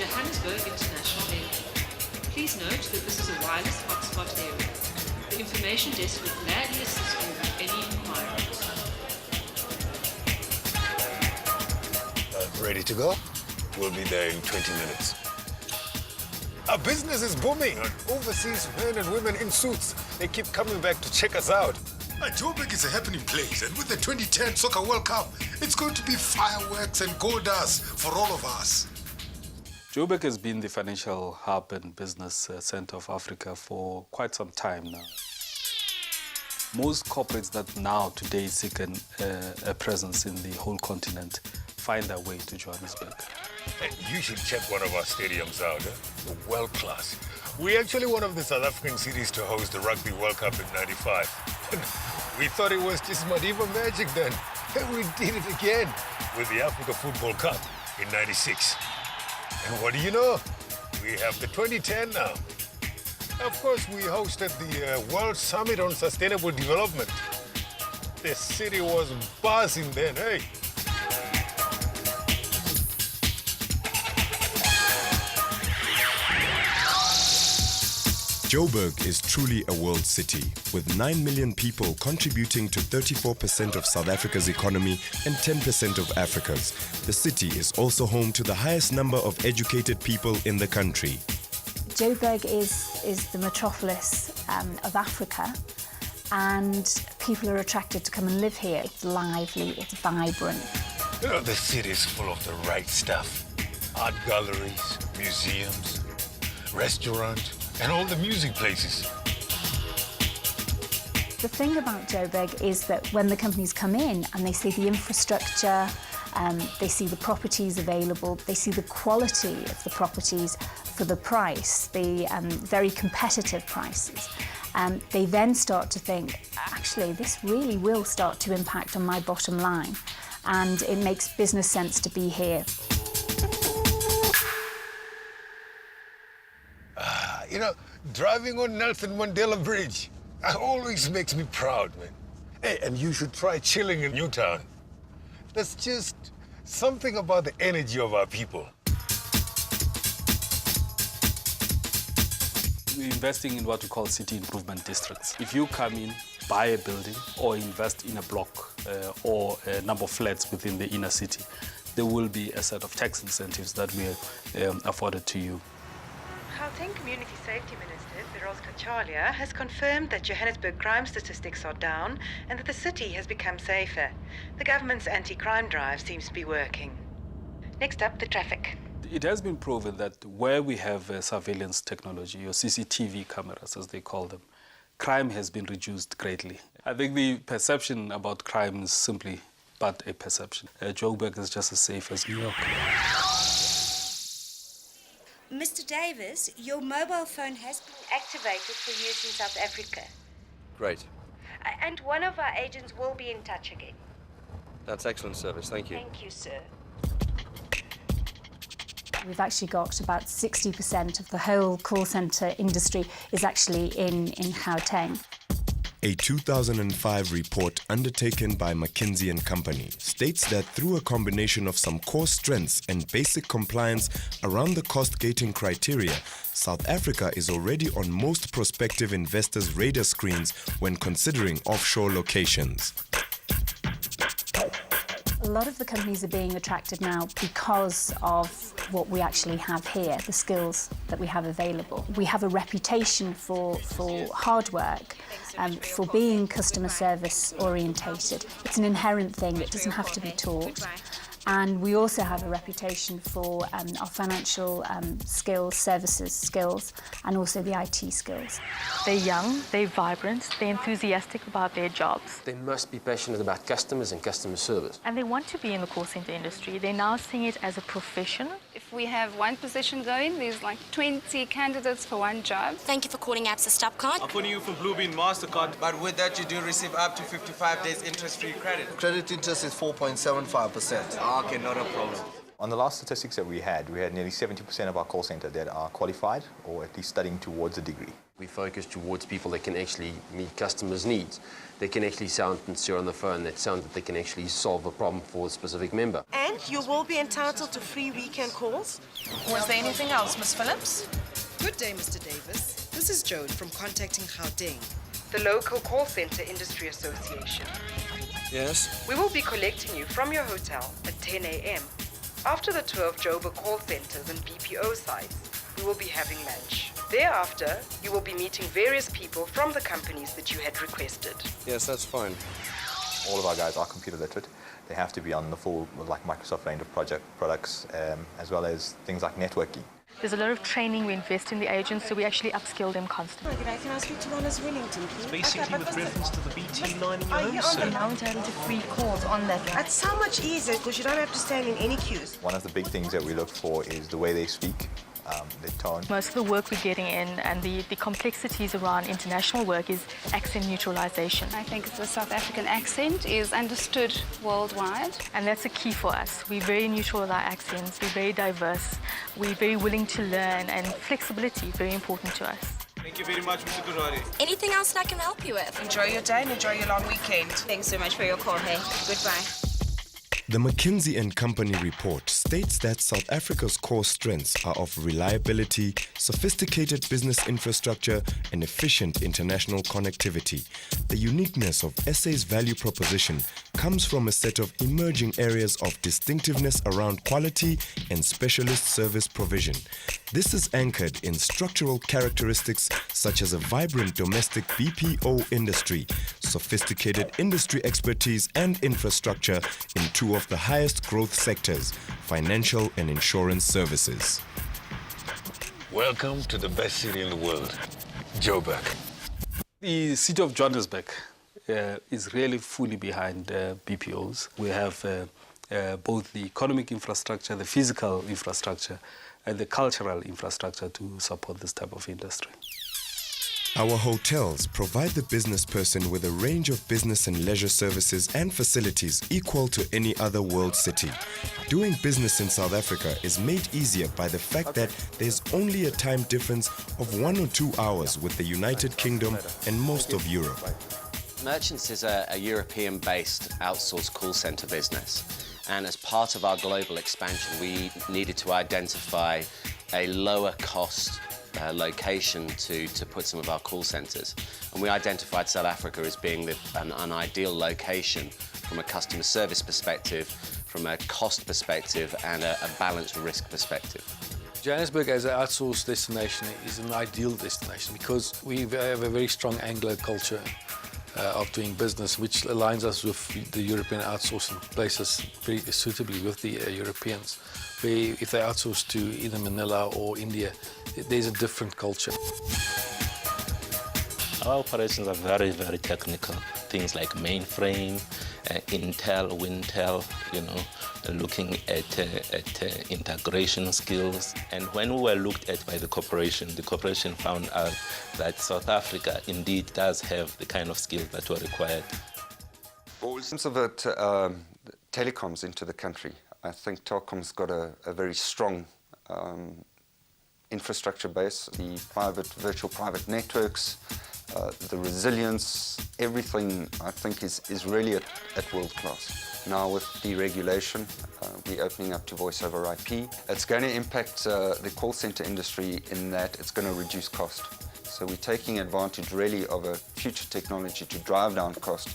Johannesburg International Airport. Please note that this is a wireless hotspot area. The information desk will gladly assist you with any inquiries. Ready to go? We'll be there in 20 minutes. Our business is booming. Overseas men and women in suits, they keep coming back to check us out. Joburg is a happening place, and with the 2010 Soccer World Cup, it's going to be fireworks and gold dust for all of us. Joburg has been the financial hub and business center of Africa for quite some time now. Most corporates that now today seek a presence in the whole continent find their way to Johannesburg. And you should check one of our stadiums out. The world class. We're actually one of the South African cities to host the Rugby World Cup in '95. We thought it was just Madiba magic then. And we did it again with the Africa Football Cup in '96. And what do you know? We have the 2010 now. Of course, we hosted the World Summit on Sustainable Development. The city was buzzing then, hey? Joburg is truly a world city, with 9 million people contributing to 34% of South Africa's economy and 10% of Africa's. The city is also home to the highest number of educated people in the country. Joburg is the metropolis of Africa, and people are attracted to come and live here. It's lively, it's vibrant. You know, the city is full of the right stuff. Art galleries, museums, restaurants, and all the music places. The thing about Joburg is that when the companies come in and they see the infrastructure, they see the properties available, they see the quality of the properties for the price, the very competitive prices, they then start to think, actually, this really will start to impact on my bottom line, and it makes business sense to be here. You know, driving on Nelson Mandela Bridge always makes me proud, man. Hey, and you should try chilling in Newtown. There's just something about the energy of our people. We're investing in what we call city improvement districts. If you come in, buy a building, or invest in a block or a number of flats within the inner city, there will be a set of tax incentives that we afforded to you. Gauteng Community Safety Minister Firoz Kachalia has confirmed that Johannesburg crime statistics are down and that the city has become safer. The government's anti-crime drive seems to be working. Next up, the traffic. It has been proven that where we have surveillance technology, or CCTV cameras as they call them, crime has been reduced greatly. I think the perception about crime is simply but a perception. Joburg is just as safe as New York. Mr. Davis, your mobile phone has been activated for use in South Africa. Great. And one of our agents will be in touch again. That's excellent service. Thank you. Thank you, sir. We've actually got about 60% of the whole call centre industry is actually in Gauteng. A 2005 report undertaken by McKinsey & Company states that through a combination of some core strengths and basic compliance around the cost-gating criteria, South Africa is already on most prospective investors' radar screens when considering offshore locations. A lot of the companies are being attracted now because of what we actually have here, the skills that we have available. We have a reputation for hard work, for being customer service orientated. It's an inherent thing, it doesn't have to be taught. And we also have a reputation for our financial skills, services skills, and also the IT skills. They're young, they're vibrant, they're enthusiastic about their jobs. They must be passionate about customers and customer service. And they want to be in the call center industry. They're now seeing it as a profession. If we have one position going, there's like 20 candidates for one job. Thank you for calling Absa Stop Card. I'm putting you for Bluebeam MasterCard. But with that, you do receive up to 55 days interest-free credit. Credit interest is 4.75%. Okay, not a problem. On the last statistics that we had nearly 70% of our call center that are qualified or at least studying towards a degree. We focus towards people that can actually meet customers' needs. They can actually sound sincere on the phone, that sound that they can actually solve a problem for a specific member. And you will be entitled to free weekend calls. Was there anything else, Miss Phillips? Good day, Mr. Davis. This is Joan from Contacting Gauteng, The local call center industry association. Yes? We will be collecting you from your hotel at 10 a.m. After the tour of Joburg call centers and BPO sites, we will be having lunch. Thereafter, you will be meeting various people from the companies that you had requested. Yes, that's fine. All of our guys are computer literate. They have to be on the full Microsoft range of products, as well as things like networking. There's a lot of training we invest in the agents, so we actually upskill them constantly. Can I speak to Ronna's Wellington, please? Basically with reference to the BT line in your home, so Now entitled to free calls on that line. That's so much easier because you don't have to stand in any queues. One of the big things that we look for is the way they speak, their tone. Most of the work we're getting in and the complexities around international work is accent neutralization. I think the South African accent is understood worldwide. And that's a key for us. We're very neutral with our accents, we're very diverse, we're very willing to learn, and flexibility is very important to us. Thank you very much, Mr. Kurari. Anything else that I can help you with? Enjoy your day and enjoy your long weekend. Thanks so much for your call, hey. Goodbye. The McKinsey & Company report states that South Africa's core strengths are of reliability, sophisticated business infrastructure, and efficient international connectivity. The uniqueness of SA's value proposition comes from a set of emerging areas of distinctiveness around quality and specialist service provision. This is anchored in structural characteristics such as a vibrant domestic BPO industry, sophisticated industry expertise and infrastructure in two of the highest growth sectors, financial and insurance services. Welcome to the best city in the world, Joburg. The city of Johannesburg is really fully behind BPOs. We have both the economic infrastructure, the physical infrastructure, and the cultural infrastructure to support this type of industry. Our hotels provide the business person with a range of business and leisure services and facilities equal to any other world city. Doing business in South Africa is made easier by the fact that there's only a time difference of 1 or 2 hours with the United Kingdom and most of Europe. Merchants is a European-based outsourced call center business. And as part of our global expansion, we needed to identify a lower cost location to put some of our call centers. And we identified South Africa as being an ideal location from a customer service perspective, from a cost perspective, and a balanced risk perspective. Johannesburg as an outsourced destination is an ideal destination because we have a very strong Anglo culture of doing business, which aligns us with the European outsourcing places very suitably with the Europeans. Where if they outsource to either Manila or India, there's a different culture. Our operations are very, very technical. Things like mainframe, Intel, Wintel, looking at integration skills. And when we were looked at by the corporation found out that South Africa indeed does have the kind of skills that were required. Well, in terms of telecoms into the country, I think Telkom's got a very strong infrastructure base. The virtual private networks, the resilience, everything I think is really at world class. Now with deregulation, we're opening up to voice over IP. It's going to impact the call center industry in that it's going to reduce cost. So we're taking advantage really of a future technology to drive down cost.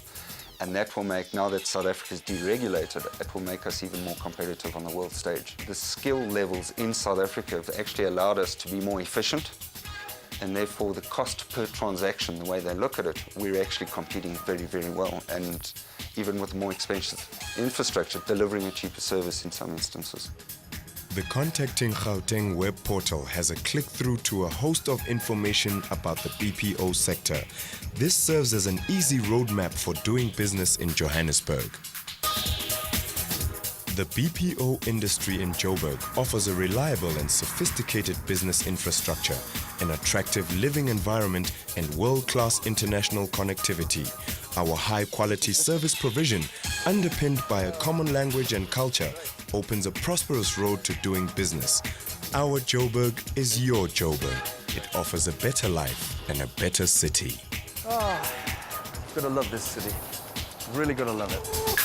And that will make, now that South Africa is deregulated, it will make us even more competitive on the world stage. The skill levels in South Africa have actually allowed us to be more efficient, and therefore the cost per transaction, the way they look at it, we're actually competing very, very well. And even with more expensive infrastructure, delivering a cheaper service in some instances. The Contacting Gauteng web portal has a click-through to a host of information about the BPO sector. This serves as an easy roadmap for doing business in Johannesburg. The BPO industry in Joburg offers a reliable and sophisticated business infrastructure, an attractive living environment, and world-class international connectivity. Our high-quality service provision, underpinned by a common language and culture, opens a prosperous road to doing business. Our Joburg is your Joburg. It offers a better life and a better city. Gonna love this city. Really gonna love it.